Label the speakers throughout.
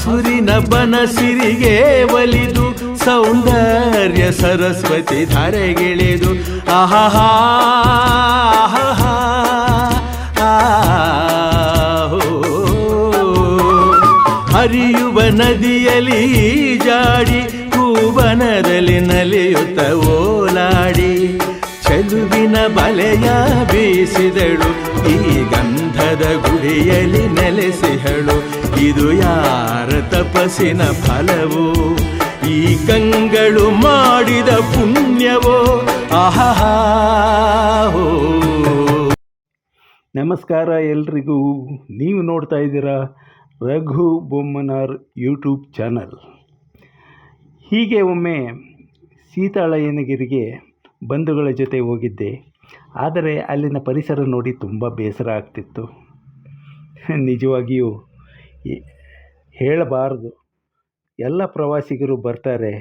Speaker 1: ಹಸುರಿನ ಬನಸಿರಿಗೆ ಒಲಿದು ಸೌಂದರ್ಯ ಸರಸ್ವತಿ ಧಾರೆಗಿಳಿದು ಆಹಾ ಹರಿಯುವ ನದಿಯಲ್ಲಿ ಜಾಡಿ ಹೂವನದಲ್ಲಿ ನಲಿಯುತ್ತ ಓಲಾಡಿ ಚೆಲುವಿನ ಬಲೆಯ ಬೀಸಿದಳು ಈ ಗಂಧದ ಗುಡಿಯಲ್ಲಿ ನೆಲೆಸಿಹಳು. ಇದು ಯಾರ ತಪಸ್ಸಿನ ಫಲವೋ, ಈ ಕಂಗಳು ಮಾಡಿದ ಪುಣ್ಯವೋ ಆಹಾ.
Speaker 2: ನಮಸ್ಕಾರ ಎಲ್ರಿಗೂ. ನೀವು ನೋಡ್ತಾ ಇದ್ದೀರಾ ರಘು ಬೊಮ್ಮನಾರ್ ಯೂಟ್ಯೂಬ್ ಚಾನಲ್. ಹೀಗೆ ಒಮ್ಮೆ ಸೀತಾಳಯ್ಯನಗಿರಿಗೆ ಬಂಧುಗಳ ಜೊತೆ ಹೋಗಿದ್ದೆ. ಆದರೆ ಅಲ್ಲಿನ ಪರಿಸರ ನೋಡಿ ತುಂಬ ಬೇಸರ ಆಗ್ತಿತ್ತು. ನಿಜವಾಗಿಯೂ ಹೇಳಬಾರದು. ಎಲ್ಲ ಪ್ರವಾಸಿಗರು ಬರ್ತಾರೆ,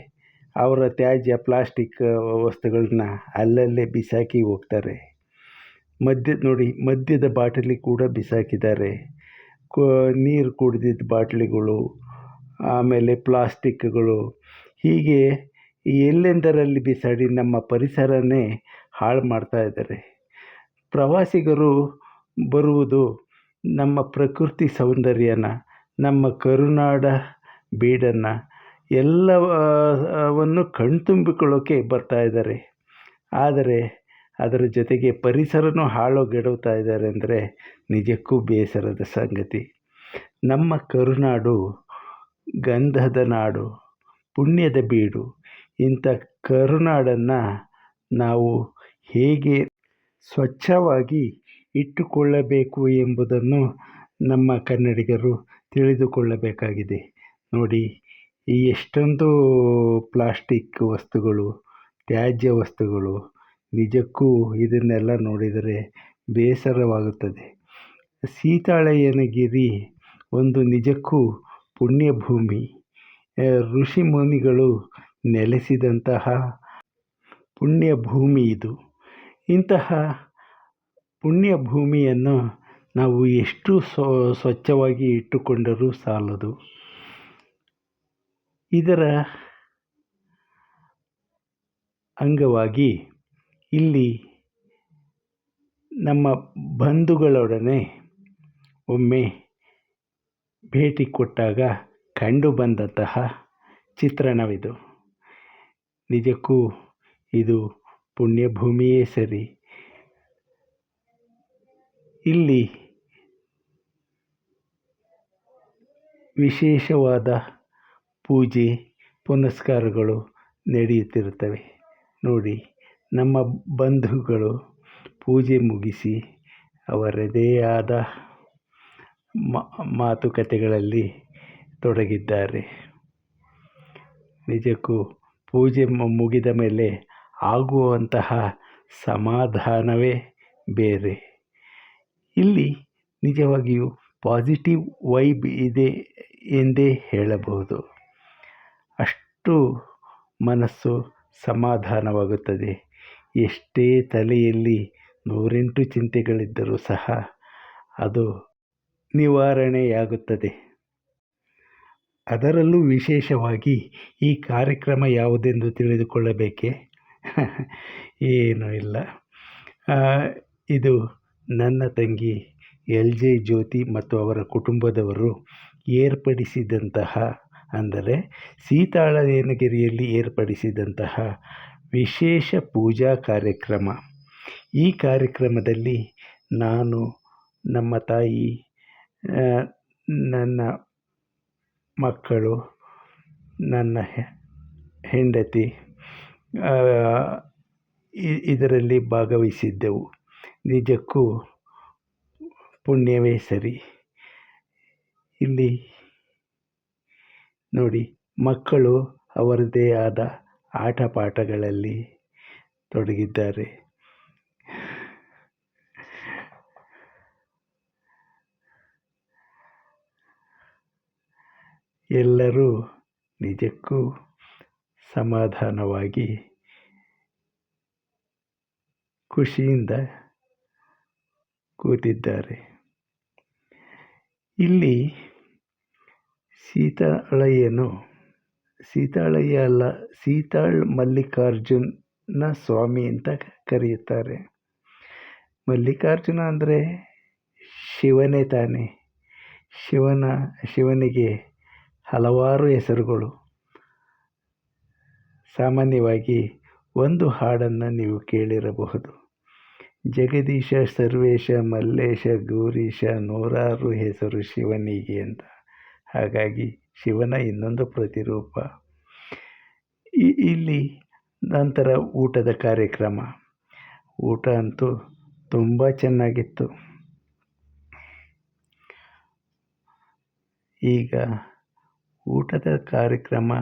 Speaker 2: ಅವರ ತ್ಯಾಜ್ಯ ಪ್ಲಾಸ್ಟಿಕ್ ವಸ್ತುಗಳನ್ನ ಅಲ್ಲಲ್ಲೇ ಬಿಸಾಕಿ ಹೋಗ್ತಾರೆ. ಮದ್ಯದ ಬಾಟಲಿ ಕೂಡ ಬಿಸಾಕಿದ್ದಾರೆ. ನೀರು ಕುಡಿದಿದ್ದ ಬಾಟ್ಲಿಗಳು, ಆಮೇಲೆ ಪ್ಲಾಸ್ಟಿಕ್ಗಳು, ಹೀಗೆ ಎಲ್ಲೆಂದರಲ್ಲಿ ಬಿಸಾಡಿ ನಮ್ಮ ಪರಿಸರನೇ ಹಾಳು ಮಾಡ್ತಾ ಇದ್ದಾರೆ. ಪ್ರವಾಸಿಗರು ಬರುವುದು ನಮ್ಮ ಪ್ರಕೃತಿ ಸೌಂದರ್ಯನ, ನಮ್ಮ ಕರುನಾಡ ಬೀಡನ್ನು ಎಲ್ಲವನ್ನು ಕಣ್ತುಂಬಿಕೊಳ್ಳೋಕ್ಕೆ ಬರ್ತಾ ಇದ್ದಾರೆ. ಆದರೆ ಅದರ ಜೊತೆಗೆ ಪರಿಸರನೂ ಹಾಳುಗೆಡುತ್ತಾ ಇದ್ದಾರೆ ಅಂದರೆ ನಿಜಕ್ಕೂ ಬೇಸರದ ಸಂಗತಿ. ನಮ್ಮ ಕರುನಾಡು ಗಂಧದ ನಾಡು, ಪುಣ್ಯದ ಬೀಡು. ಇಂಥ ಕರುನಾಡನ್ನು ನಾವು ಹೇಗೆ ಸ್ವಚ್ಛವಾಗಿ ಇಟ್ಟುಕೊಳ್ಳಬೇಕು ಎಂಬುದನ್ನು ನಮ್ಮ ಕನ್ನಡಿಗರು ತಿಳಿದುಕೊಳ್ಳಬೇಕಾಗಿದೆ. ನೋಡಿ, ಈ ಎಷ್ಟೊಂದು ಪ್ಲಾಸ್ಟಿಕ್ ವಸ್ತುಗಳು, ತ್ಯಾಜ್ಯ ವಸ್ತುಗಳು. ನಿಜಕ್ಕೂ ಇದನ್ನೆಲ್ಲ ನೋಡಿದರೆ ಬೇಸರವಾಗುತ್ತದೆ. ಸೀತಾಳಯ್ಯನಗಿರಿ ಒಂದು ನಿಜಕ್ಕೂ ಪುಣ್ಯಭೂಮಿ. ಋಷಿ ಮುನಿಗಳು ನೆಲೆಸಿದಂತಹ ಪುಣ್ಯಭೂಮಿ ಇದು. ಇಂತಹ ಪುಣ್ಯಭೂಮಿಯನ್ನು ನಾವು ಎಷ್ಟು ಸ್ವಚ್ಛವಾಗಿ ಇಟ್ಟುಕೊಂಡರೂ ಸಾಲದು. ಇದರ ಅಂಗವಾಗಿ ಇಲ್ಲಿ ನಮ್ಮ ಬಂಧುಗಳೊಡನೆ ಒಮ್ಮೆ ಭೇಟಿ ಕೊಟ್ಟಾಗ ಕಂಡುಬಂದಂತಹ ಚಿತ್ರಣವಿದು. ನಿಜಕ್ಕೂ ಇದು ಪುಣ್ಯಭೂಮಿಯೇ ಸರಿ. ಇಲ್ಲಿ ವಿಶೇಷವಾದ ಪೂಜೆ ಪುನಸ್ಕಾರಗಳು ನಡೆಯುತ್ತಿರುತ್ತವೆ. ನೋಡಿ, ನಮ್ಮ ಬಂಧುಗಳು ಪೂಜೆ ಮುಗಿಸಿ ಅವರದೇ ಆದ ಮಾತುಕತೆಗಳಲ್ಲಿ ತೊಡಗಿದ್ದಾರೆ. ನಿಜಕ್ಕೂ ಪೂಜೆ ಮುಗಿದ ಮೇಲೆ ಆಗುವಂತಹ ಸಮಾಧಾನವೇ ಬೇರೆ. ಇಲ್ಲಿ ನಿಜವಾಗಿಯೂ ಪಾಸಿಟಿವ್ ವೈಬ್ ಇದೆ ಎಂದೇ ಹೇಳಬಹುದು. ಅಷ್ಟು ಮನಸ್ಸು ಸಮಾಧಾನವಾಗುತ್ತದೆ. ಎಷ್ಟೇ ತಲೆಯಲ್ಲಿ 108 ಚಿಂತೆಗಳಿದ್ದರೂ ಸಹ ಅದು ನಿವಾರಣೆಯಾಗುತ್ತದೆ. ಅದರಲ್ಲೂ ವಿಶೇಷವಾಗಿ ಈ ಕಾರ್ಯಕ್ರಮ ಯಾವುದೆಂದು ತಿಳಿದುಕೊಳ್ಳಬೇಕೇ? ಏನೂ ಇಲ್ಲ. ಇದು ನನ್ನ ತಂಗಿ LJ ಜ್ಯೋತಿ ಮತ್ತು ಅವರ ಕುಟುಂಬದವರು ಏರ್ಪಡಿಸಿದಂತಹ, ಅಂದರೆ ಸೀತಾಳಯ್ಯನಗಿರಿಯಲ್ಲಿ ಏರ್ಪಡಿಸಿದಂತಹ ವಿಶೇಷ ಪೂಜಾ ಕಾರ್ಯಕ್ರಮ. ಈ ಕಾರ್ಯಕ್ರಮದಲ್ಲಿ ನಾನು, ನಮ್ಮ ತಾಯಿ, ನನ್ನ ಮಕ್ಕಳು, ನನ್ನ ಹೆಂಡತಿ ಇದರಲ್ಲಿ ಭಾಗವಹಿಸಿದ್ದೆವು. ನಿಜಕ್ಕೂ ಪುಣ್ಯವೇ ಸರಿ. ಇಲ್ಲಿ ನೋಡಿ, ಮಕ್ಕಳು ಅವರದೇ ಆದ ಆಟ ಪಾಠಗಳಲ್ಲಿ ತೊಡಗಿದ್ದಾರೆ. ಎಲ್ಲರೂ ನಿಜಕ್ಕೂ ಸಮಾಧಾನವಾಗಿ ಖುಷಿಯಿಂದ ಕೂತಿದ್ದಾರೆ. ಇಲ್ಲಿ ಸೀತಾಳಯ್ಯ ಅಲ್ಲ, ಸೀತಾಳ್ ಮಲ್ಲಿಕಾರ್ಜುನ ಸ್ವಾಮಿ ಅಂತ ಕರೆಯುತ್ತಾರೆ. ಮಲ್ಲಿಕಾರ್ಜುನ ಅಂದರೆ ಶಿವನೇ ತಾನೆ. ಶಿವನಿಗೆ ಹಲವಾರು ಹೆಸರುಗಳು. ಸಾಮಾನ್ಯವಾಗಿ ಒಂದು ಹಾಡನ್ನು ನೀವು ಕೇಳಿರಬಹುದು. ಜಗದೀಶ, ಸರ್ವೇಶ, ಮಲ್ಲೇಶ, ಗೌರೀಶ, ನೂರಾರು ಹೆಸರು ಶಿವನಿಗೆ ಅಂತ. ಹಾಗಾಗಿ ಶಿವನ ಇನ್ನೊಂದು ಪ್ರತಿರೂಪ. ಇಲ್ಲಿ ನಂತರ ಊಟದ ಕಾರ್ಯಕ್ರಮ. ಊಟ ಅಂತೂ ತುಂಬ ಚೆನ್ನಾಗಿತ್ತು. ಈಗ ಊಟದ ಕಾರ್ಯಕ್ರಮ.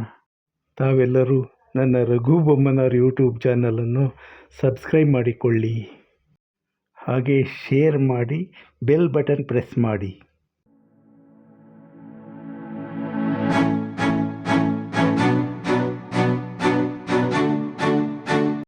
Speaker 2: ತಾವೆಲ್ಲರೂ ನನ್ನ ರಘು ಬೊಮ್ಮನವರ್ ಯೂಟ್ಯೂಬ್ ಚಾನಲನ್ನು ಸಬ್ಸ್ಕ್ರೈಬ್ ಮಾಡಿಕೊಳ್ಳಿ. ಹಾಗೆ ಶೇರ್ ಮಾಡಿ, ಬೆಲ್ ಬಟನ್ ಪ್ರೆಸ್ ಮಾಡಿ.